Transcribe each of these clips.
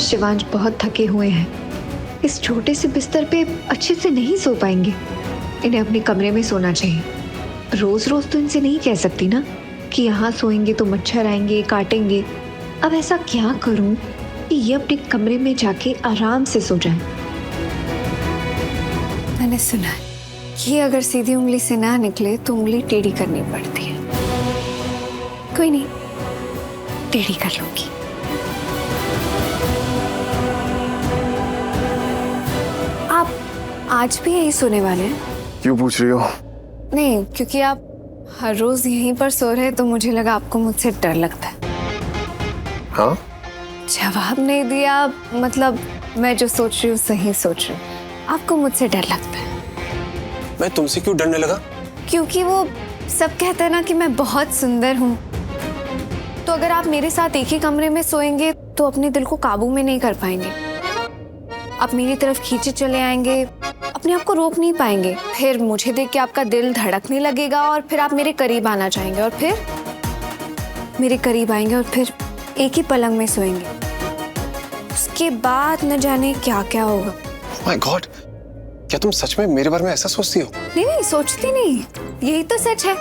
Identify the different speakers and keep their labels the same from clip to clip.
Speaker 1: शिवांश बहुत थके हुए हैं। इस छोटे से बिस्तर पे अच्छे से नहीं सो पाएंगे। इन्हें अपने कमरे में सोना चाहिए। रोज रोज तो इनसे नहीं कह सकती ना कि यहाँ सोएंगे तो मच्छर आएंगे, काटेंगे। अब ऐसा क्या करूं कि ये अपने कमरे में जाके आराम से सो जाएं।
Speaker 2: मैंने सुना है कि अगर सीधी उंगली से ना निकले तो उंगली टेढ़ी करनी पड़ती है। कोई नहीं, टेढ़ी कर लूंगी। आप आज भी यही सोने वाले हैं?
Speaker 3: क्यों पूछ रही हो?
Speaker 2: नहीं, क्योंकि आप हर रोज यहीं पर सो रहे हैं तो मुझे लगा आपको मुझसे डर लगता है।
Speaker 3: हाँ?
Speaker 2: जवाब नहीं दिया, मतलब मैं जो सोच रही हूँ सही सोच रही हूँ। आपको मुझसे डर लगता है।
Speaker 3: मैं तुमसे क्यों डरने लगा?
Speaker 2: क्योंकि वो सब कहते हैं ना कि मैं बहुत सुंदर हूँ। तो अगर आप मेरे साथ एक ही कमरे में सोएंगे तो अपने दिल को काबू में नहीं कर पाएंगे। आप मेरी तरफ खींचे चले आएंगे, अपने आप को रोक नहीं पाएंगे। फिर मुझे देख के आपका दिल धड़कने लगेगा और फिर आप मेरे करीब आना चाहेंगे और फिर मेरे करीब आएंगे और फिर एक ही पलंग में सोएंगे। उसके बाद न जाने क्या क्या होगा।
Speaker 3: माय गॉड, क्या तुम सच में मेरे बारे में ऐसा सोचती हो?
Speaker 2: नहीं, सोचती नहीं, यही तो सच है।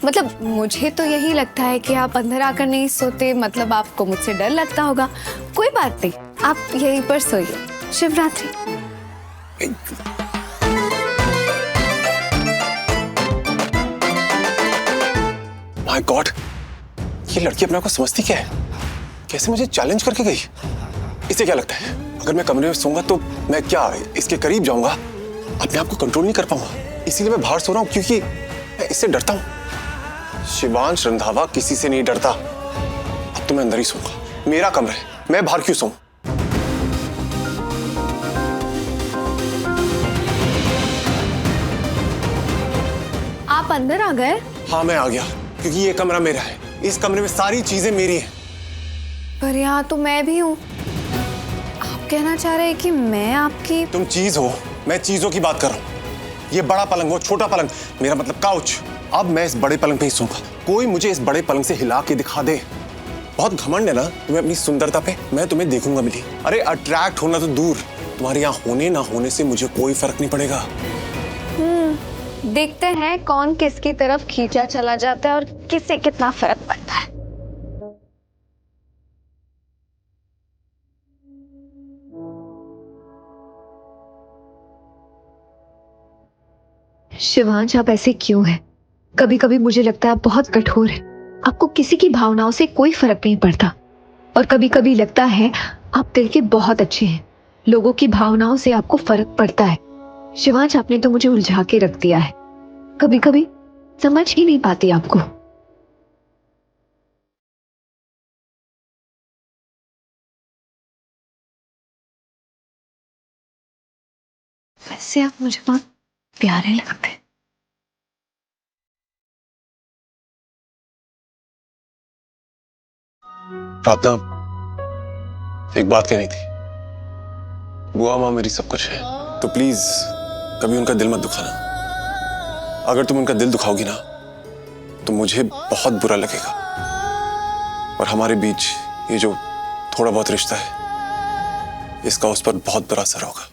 Speaker 2: मतलब मुझे तो यही लगता है कि आप अंदर आकर नहीं सोते, मतलब आपको मुझसे डर लगता होगा। कोई बात नहीं, आप यहीं पर सोइए। शुभ रात्रि।
Speaker 3: माय गॉड, ये लड़की अपने आप को समझती क्या है? कैसे मुझे चैलेंज करके गई? इसे क्या लगता है अगर मैं कमरे में सोऊंगा तो मैं क्या इसके करीब जाऊंगा, अपने आप को कंट्रोल नहीं कर पाऊंगा? इसीलिए मैं बाहर सो रहा हूं क्योंकि मैं इससे डरता हूं। शिवांश रंधावा किसी से नहीं डरता। अब तो मैं अंदर ही सोऊंगा। मेरा कमरा है, मैं बाहर क्यों सोऊं?
Speaker 2: आप अंदर आ गए?
Speaker 3: हाँ, मैं आ गया क्योंकि ये कमरा मेरा है। इस कमरे में सारी चीजें मेरी हैं।
Speaker 2: पर यहाँ तो मैं भी हूँ। आप कहना चाह रहे हैं कि मैं आपकी?
Speaker 3: तुम चीज हो, मैं चीजों की बात कर रहा हूँ। ये बड़ा पलंग हो, छोटा पलंग, मेरा मतलब काउच। अब मैं इस बड़े पलंग पे ही सोऊंगा। कोई मुझे इस बड़े पलंग से हिला के दिखा दे। बहुत घमंड है ना तुम्हें अपनी सुंदरता पे। मैं तुम्हें देखूंगा मिली। अरे अट्रैक्ट होना तो दूर, तुम्हारे यहाँ होने ना होने से मुझे कोई फर्क नहीं पड़ेगा।
Speaker 2: देखते हैं कौन किसकी तरफ खींचा चला जाता है और किससे कितना फर्क पड़ता है।
Speaker 1: शिवांश, आप ऐसे क्यों हैं? कभी कभी मुझे लगता है आप बहुत कठोर हैं। आपको किसी की भावनाओं से कोई फर्क नहीं पड़ता। और कभी कभी लगता है आप दिल के बहुत अच्छे हैं। लोगों की भावनाओं से आपको फर्क पड़ता है। शिवांश, आपने तो मुझे उलझा के रख दिया है। कभी कभी समझ ही नहीं पाती आपको। वैसे आप मुझे बहुत प्यारे लगते हैं।
Speaker 3: प्रार्थना, एक बात कहनी थी। बुआ माँ मेरी सब कुछ है, तो प्लीज कभी उनका दिल मत दुखाना। अगर तुम उनका दिल दुखाओगी ना तो मुझे बहुत बुरा लगेगा और हमारे बीच ये जो थोड़ा बहुत रिश्ता है इसका उस पर बहुत बुरा असर होगा।